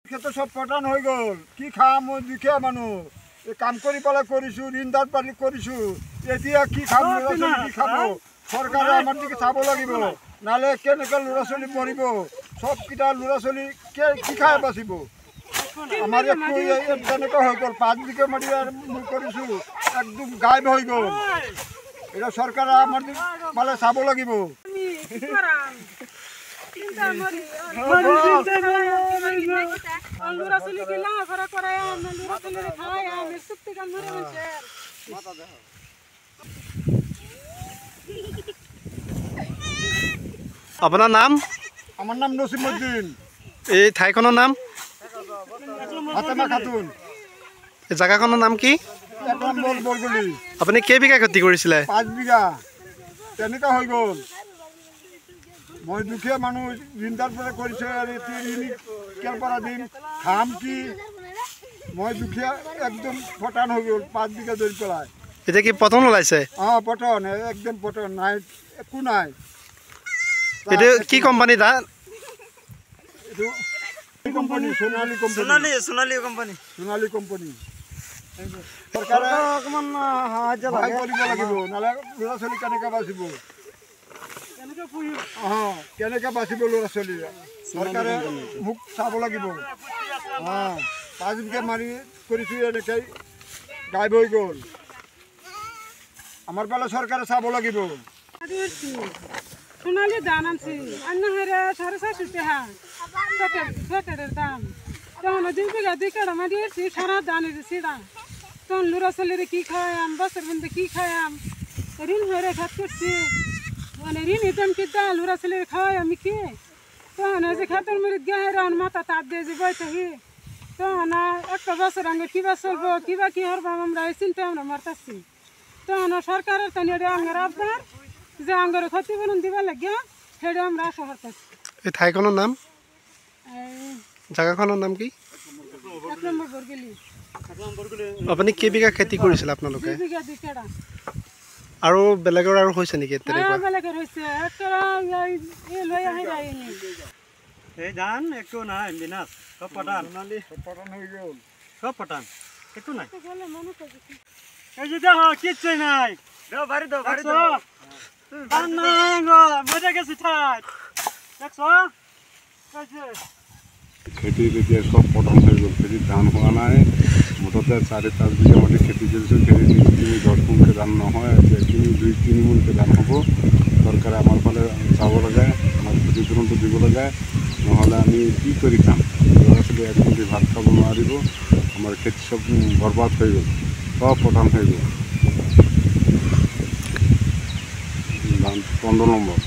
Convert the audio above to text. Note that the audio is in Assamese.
ক্ষেত্রে সব পটান হয়ে গেল কি খাম ও দুখে মানুষ কাম কৰি পেলাই কৰিছোঁ ঋণ দান পাতি কৰিছোঁ এতিয়া কি খাম ল'ৰা ছোৱালী কি খাব চৰকাৰে আমাৰ দিকে চাব লাগিব নহ'লে কেনেকৈ ল'ৰা ছোৱালী পঢ়িব চবকেইটা ল'ৰা ছোৱালী কি খাই বাচিব আমাৰ তেনেকৈ হৈ গ'ল 5 বিঘা মাটি কৰিছোঁ একদম গায়ব হৈ গ'ল এটা চৰকাৰে আমাৰ মানে চাব লাগিব আপোনাৰ নাম? আমাৰ নাম নসিমউদ্দিন। এই ঠাইখনৰ নাম? ফাতেমা খাতুন। এই জায়গাখনৰ নাম কি? বৰগলি। আপুনি কেই বিঘা খেতি কৰিছিলে? 5 বিঘা। তেনেকা হৈ গ'ল। মই দুখীয়া মানুহ ঋণদাৰ পৰা কৰিছে আৰু ঋণ কেৰ পৰা দিম খাম কি মই দুখীয়া একদম পটান হৈ গ'ল 5 বিঘা ধৰি পেলাই। এতিয়া কি পতন ওলাইছে? পটন একদম পটন নাই একো নাই। এটা কি কোম্পানি দা? এই কোম্পানি সোনালী কোম্পানি সরকারে অকমান সাহায্য কৰিব লাগিব নহ'লে ল'ৰা ছোৱালী কেনেকৈ বাচিব কেনেকৈ বাচিব ল'ৰা ছোৱালী চৰকাৰে মোক চাব লাগিব 5 বিঘা মাৰি কৰিছোঁ এনেকৈ গায়ব হৈ গ'ল আমাৰ ফালে চৰকাৰে চাব লাগিব সোনালি ধান আনছি অন্য হেরে 450 টাকা প্যাকেটের দাম তখন 2 বিঘা 2 কাড়া মাটি এসছি সারা ধানের সিডা তখন লুরা ছেলেরে কি খাওয়াম বছর বন্ধে কি খাওয়াম ঋণ হয়ে খাত করছি মানে ঋণ হিতাম কি দা লুরা ছেলেরে খাওয়াই আমি কি তখন যে খাতের মরিদ গায়ে রান মাথা তাপ দিয়ে যে বই থাকি তখন একটা বছর আগে কিবা চলবো কিবা কি হরব আমরা এই চিন্তা আমরা মারতাছি তখন সরকারের তো নিয়ে আমার আপনার যে আঙ্গর ক্ষতিপূরণ দিবা লাগে সেটা আমরা আশা করতেছি। এই ঠাইখনৰ নাম? জায়গাখনৰ নাম কি? 1 নম্বৰ বৰগলি। আপুনি কেই বিঘা খেতি কৰিছিল আপোনালোকে? 2 বিঘা 2 কাড়া। আৰু বেলেগৰ আৰু হৈছে নেকি তেনেকুৱা? বেলেগৰ হৈছে একটা এই লৈ আহি যায়নি এই ধান একটু নাই বিনাশ সব পটান হয়ে গেল সব পটান একটু নাই এই যে দেখো কিচ্ছু নাই বাড়ি দাও ধান নাই গো মজা গেছে ঠাট দেখছো খেতির এতিয়া সব পটন হয়ে গেল খেতির ধান হওয়া নাই মুঠতে 4.5 বিঘা মাটি খেতি করেছে খেতি 10 মনকে ধান নহয় 2-3 মনকে ধান হব সরকারে আমার ফালে চাব লাগে আমার ক্ষতিপূরণ তো দিব লাগে নহলে আমি কি করি খাম ল'ৰা ছোৱালী এক মুঠি ভাত খাব নোৱাৰিব আমাৰ খেতি সব বৰবাদ হয়ে গেল সব পটন হয়ে গেল ধান 15 নম্বৰ